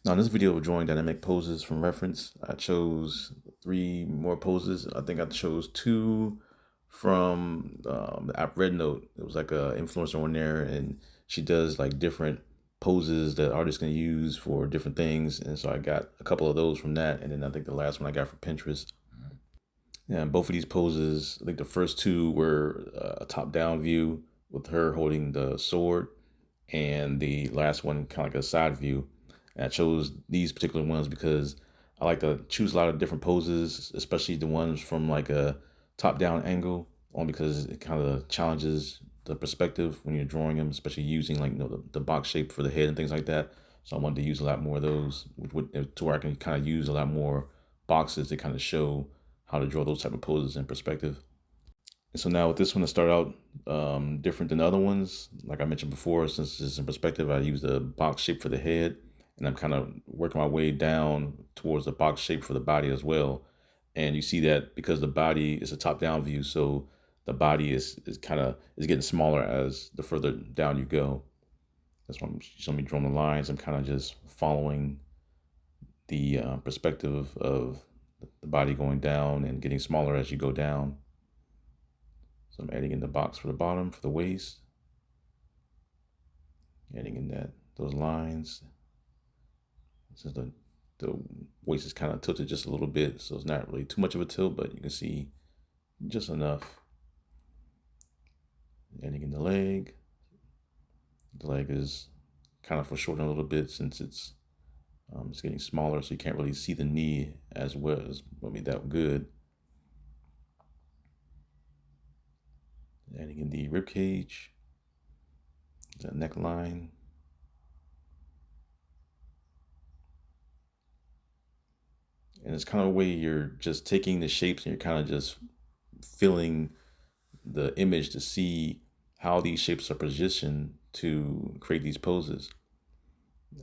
Now, in this video of drawing dynamic poses from reference, I chose three more poses. I think I chose two from the app RedNote. It was like a influencer on there, and she does like different poses that artists can use for different things. And so I got a couple of those from that, and then I think the last one I got from Pinterest. And both of these poses, I think the first two were a top-down view with her holding the sword, and the last one kind of like a side view. And I chose these particular ones because I like to choose a lot of different poses, especially the ones from like a top-down angle, only because it kind of challenges the perspective when you're drawing them, especially using like the box shape for the head and things like that. So I wanted to use a lot more of those, to where I can kind of use a lot more boxes to kind of show how to draw those type of poses in perspective. And so now with this one to start out different than the other ones, like I mentioned before, since it's in perspective, I use the box shape for the head, and I'm kind of working my way down towards the box shape for the body as well. And you see that because the body is a top-down view, so the body is kind of is getting smaller as the further down you go. That's why I'm showing me drawing the lines. I'm kind of just following the perspective of the body going down and getting smaller as you go down. So I'm adding in the box for the bottom for the waist, adding in those lines. Since the waist is kind of tilted just a little bit, so it's not really too much of a tilt, but you can see just enough. Adding in the leg. The leg is kind of foreshortened a little bit since it's getting smaller, so you can't really see the knee as well as maybe that good. Adding in the rib cage, the neckline. And it's kind of a way you're just taking the shapes and you're kind of just filling the image to see how these shapes are positioned to create these poses.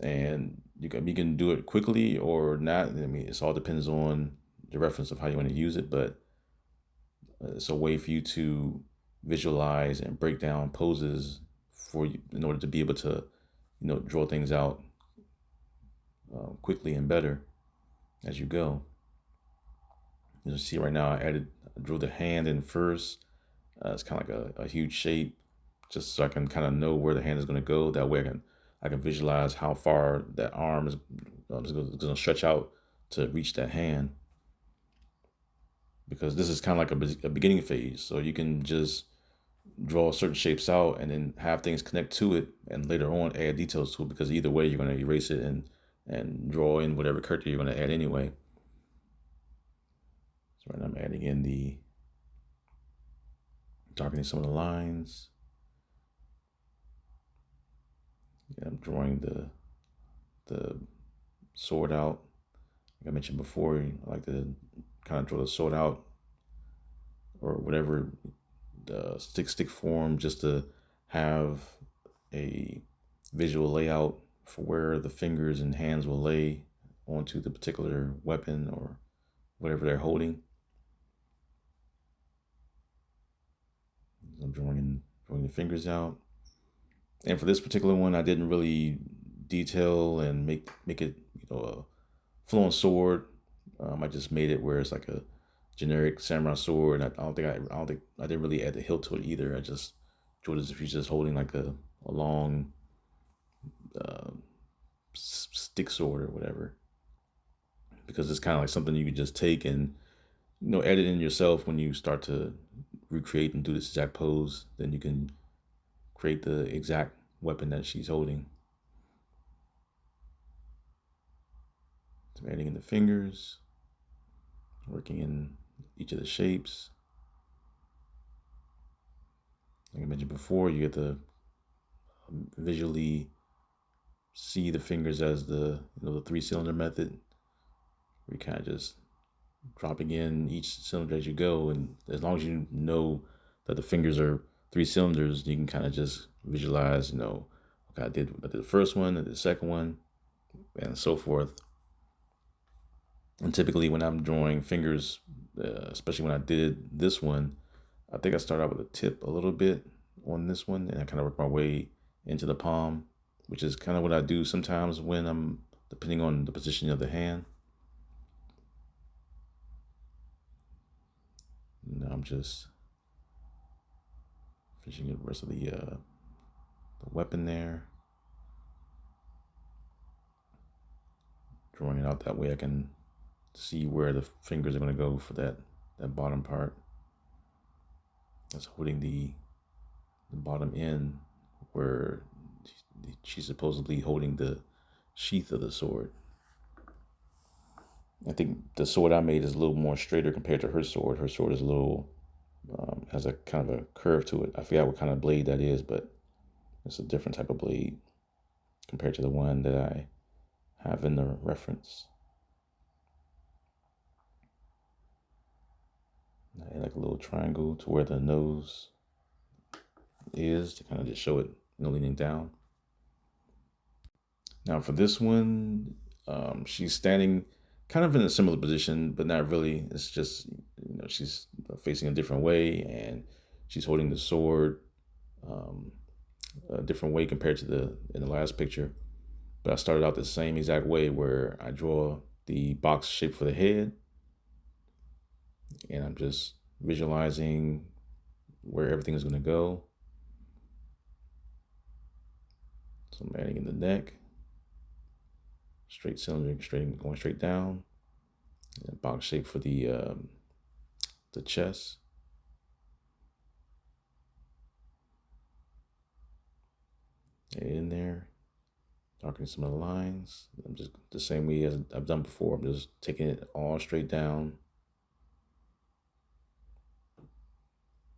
And you can do it quickly or not. I mean, it all depends on the reference of how you want to use it, but it's a way for you to visualize and break down poses for you in order to be able to, draw things out quickly and better as you go. You see right now I drew the hand in first. It's kind of like a huge shape, just so I can kind of know where the hand is going to go. That way I can visualize how far that arm is going to stretch out to reach that hand. Because this is kind of like a beginning phase, so you can just draw certain shapes out and then have things connect to it, and later on add details to it. Because either way, you're going to erase it and draw in whatever character you're going to add anyway. So right now I'm adding in darkening some of the lines. Yeah, I'm drawing the sword out. Like I mentioned before, I like to kind of draw the sword out or whatever the stick form, just to have a visual layout for where the fingers and hands will lay onto the particular weapon or whatever they're holding. I'm drawing the fingers out. And for this particular one, I didn't really detail and make it, a flowing sword. I just made it where it's like a generic samurai sword. And I didn't really add the hilt to it either. I just drew it as if you're just holding like a long uh, stick sword or whatever. Because it's kind of like something you could just take and edit in yourself when you start to recreate and do this exact pose. Then you can create the exact weapon that she's holding. So I'm adding in the fingers, working in each of the shapes. Like I mentioned before, you get to visually see the fingers as the 3-cylinder method. We kind of just dropping in each cylinder as you go, and as long as you know that the fingers are 3 cylinders, you can kind of just visualize. Okay, I did the first one, I did the second one, and so forth. And typically, when I'm drawing fingers, especially when I did this one, I think I started out with a tip a little bit on this one, and I kind of work my way into the palm, which is kind of what I do sometimes when I'm depending on the position of the hand. Now I'm just finishing the rest of the weapon there, drawing it out that way I can see where the fingers are going to go for that bottom part. That's holding the bottom end where she's supposedly holding the sheath of the sword. I think the sword I made is a little more straighter compared to her sword. Her sword is a little, has a kind of a curve to it. I forgot what kind of blade that is, but it's a different type of blade compared to the one that I have in the reference. I add like a little triangle to where the nose is to kind of just show it, leaning down. Now for this one, she's standing kind of in a similar position, but not really. It's just, she's facing a different way and she's holding the sword a different way compared to in the last picture. But I started out the same exact way where I draw the box shape for the head and I'm just visualizing where everything is going to go. So I'm adding in the neck, straight cylinder, going straight down, and box shape for the chest. In there, darkening some of the lines. I'm just the same way as I've done before. I'm just taking it all straight down.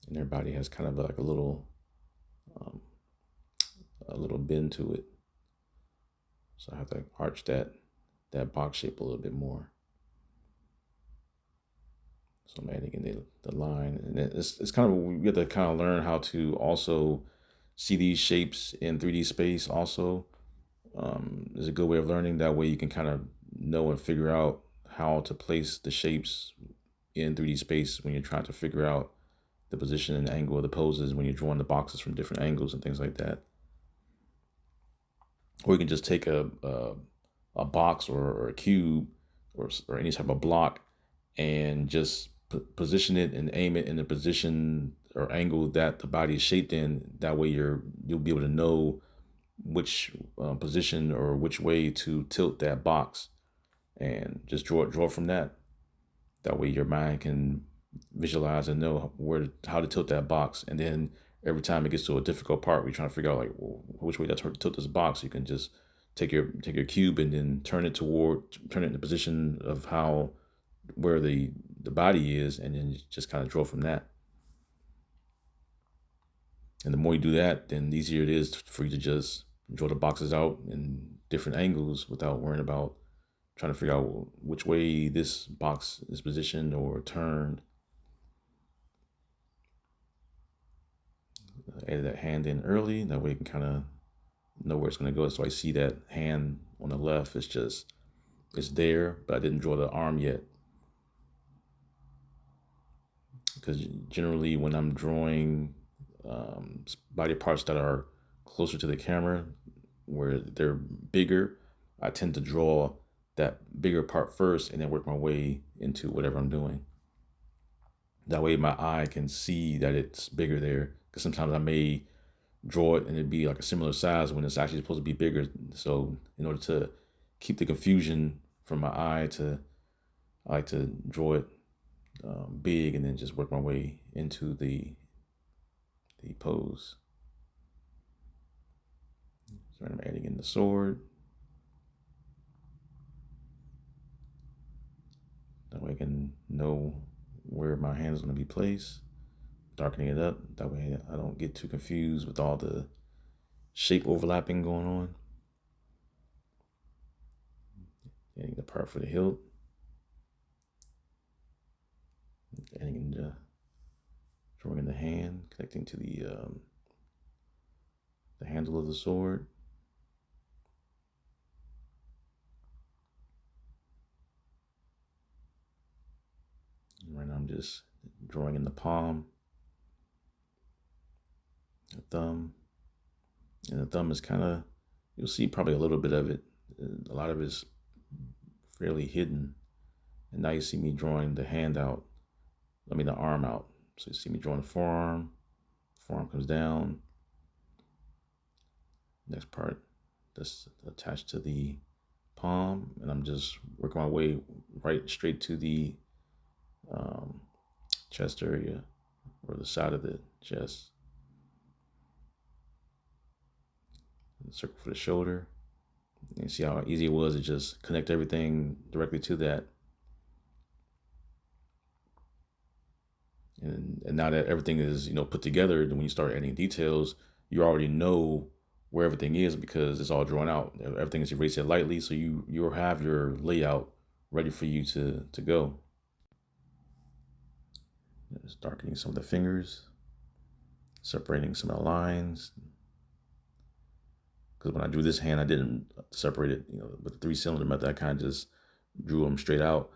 And their body has kind of like a little bend to it. So I have to arch that box shape a little bit more. So I'm adding in the line, and it's kind of, we have to kind of learn how to also see these shapes in 3D space. Also, is a good way of learning. That way you can kind of know and figure out how to place the shapes in 3D space when you're trying to figure out the position and angle of the poses when you're drawing the boxes from different angles and things like that. Or you can just take a box or a cube or any type of block and just position it and aim it in the position or angle that the body is shaped in. That way you'll be able to know which position or which way to tilt that box and just draw from that. That way your mind can visualize and know how to tilt that box. And then every time it gets to a difficult part, we're trying to figure out like, well, which way to tilt this box. You can just take your cube and then turn it in the position of where the body is, and then just kind of draw from that. And the more you do that, then the easier it is for you to just draw the boxes out in different angles without worrying about trying to figure out which way this box is positioned or turned. Add that hand in early, that way you can kind of know where it's going to go. So I see that hand on the left, it's there, but I didn't draw the arm yet. Because generally when I'm drawing body parts that are closer to the camera, where they're bigger, I tend to draw that bigger part first and then work my way into whatever I'm doing. That way my eye can see that it's bigger there, because sometimes I may draw it and it'd be like a similar size when it's actually supposed to be bigger. So in order to keep the confusion from my eye, I like to draw it big and then just work my way into the pose. So I'm adding in the sword. That way I can know where my hand is going to be placed. Darkening it up. That way I don't get too confused with all the shape overlapping going on. Adding the part for the hilt. Adding in drawing in the hand, connecting to the handle of the sword. And right now I'm just drawing in the palm, the thumb, and the thumb is kind of, you'll see probably a little bit of it. a lot of it's fairly hidden. And now you see me drawing the hand out, the arm out. So you see me drawing the forearm comes down. Next part that's attached to the palm, and I'm just working my way right straight to the chest area or the side of the chest. Circle for the shoulder. And you see how easy it was to just connect everything directly to that. And now that everything is, put together, then when you start adding details, you already know where everything is because it's all drawn out. Everything is erased lightly, so you'll have your layout ready for you to go. Just darkening some of the fingers, separating some of the lines. Because when I drew this hand, I didn't separate it. With the 3-cylinder method, I kind of just drew them straight out.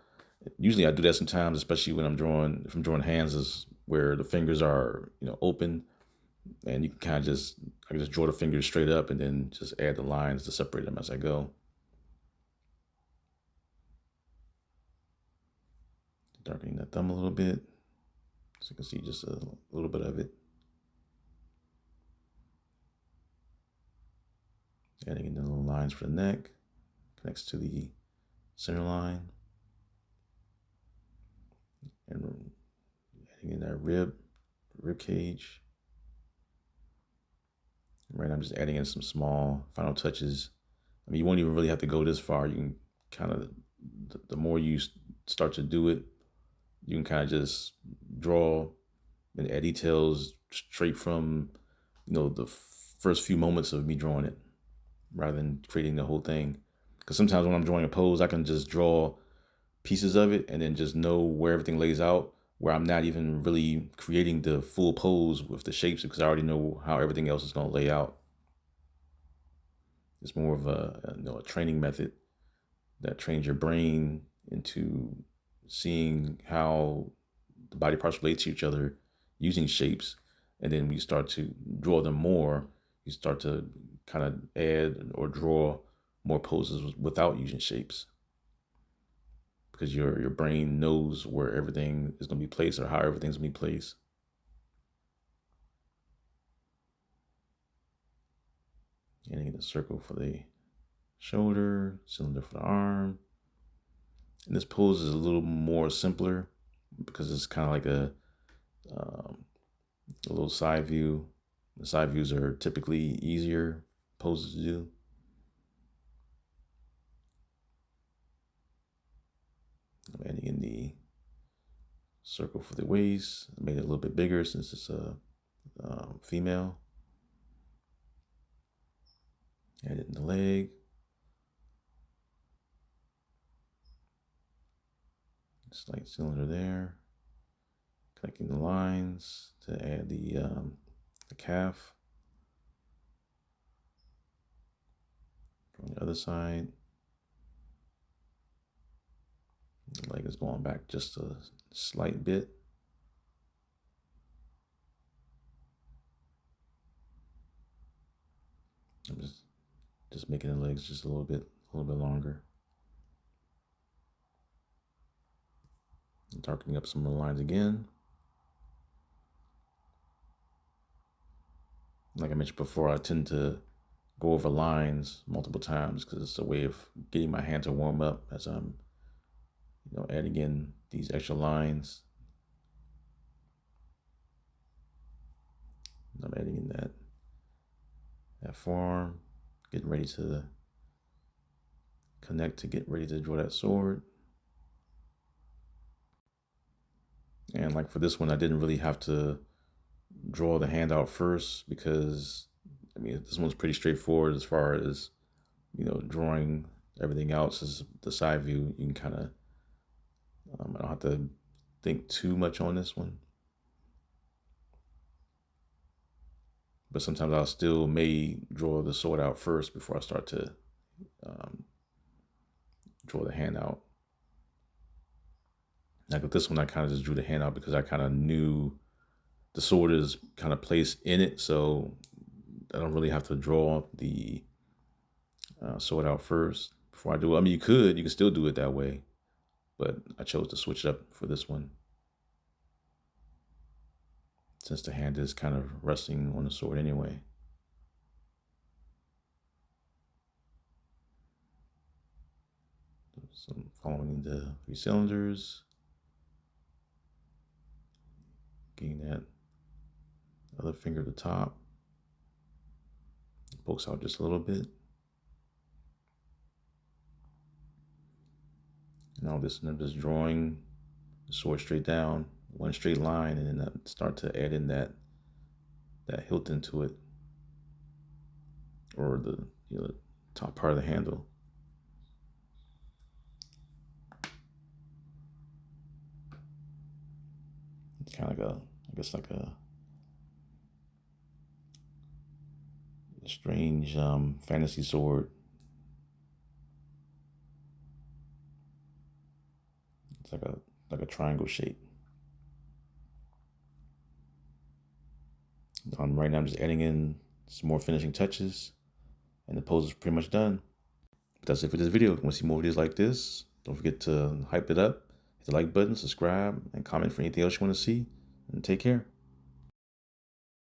Usually I do that sometimes, especially when if I'm drawing hands is where the fingers are, open, and you can kind of I can just draw the fingers straight up and then just add the lines to separate them as I go. Darkening that thumb a little bit, so you can see just a little bit of it. Adding in the little lines for the neck, connects to the center line. And adding in that rib cage. Right, I'm just adding in some small final touches. You won't even really have to go this far. You can kind of, the more you start to do it, you can kind of just draw and add details straight from, the first few moments of me drawing it, rather than creating the whole thing. Because sometimes when I'm drawing a pose, I can just draw pieces of it and then just know where everything lays out, where I'm not even really creating the full pose with the shapes because I already know how everything else is going to lay out. It's more of a training method that trains your brain into seeing how the body parts relate to each other using shapes. And then when you start to draw them more, you start to kind of add or draw more poses without using shapes, because your brain knows where everything is going to be placed or how everything's going to be placed. Getting the circle for the shoulder, cylinder for the arm. And this pose is a little more simpler because it's kind of like a little side view. The side views are typically easier poses to do. I'm adding in the circle for the waist. I made it a little bit bigger since it's a female. Add it in the leg. Slight cylinder there. Connecting the lines to add the calf. From the other side. The leg is going back just a slight bit. I'm just making the legs just a little bit longer. And darkening up some of the lines again. Like I mentioned before, I tend to go over lines multiple times because it's a way of getting my hand to warm up as I'm, adding in these extra lines. I'm adding in that forearm, getting ready to connect to get ready to draw that sword. And like for this one, I didn't really have to draw the hand out first because, this one's pretty straightforward as far as, drawing everything else. Is the side view. You can kind of, I don't have to think too much on this one. But sometimes I'll still may draw the sword out first before I start to draw the hand out. Like with this one, I kind of just drew the hand out because I kind of knew the sword is kind of placed in it, so I don't really have to draw the sew it out first before I do it. I mean, you can still do it that way, but I chose to switch it up for this one since the hand is kind of resting on the sword anyway. So I'm following the 3 cylinders, getting that other finger at the top, pokes out just a little bit. Now I'm just drawing the sword straight down, one straight line, and then I start to add in that hilt into it, or the top part of the handle. It's kind of like I guess like a strange fantasy sword. It's like a triangle shape. Right now I'm just adding in some more finishing touches, and the pose is pretty much done. But that's it for this video. If you want to see more videos like this, don't forget to hype it up, hit the like button, subscribe, and comment for anything else you want to see. And take care.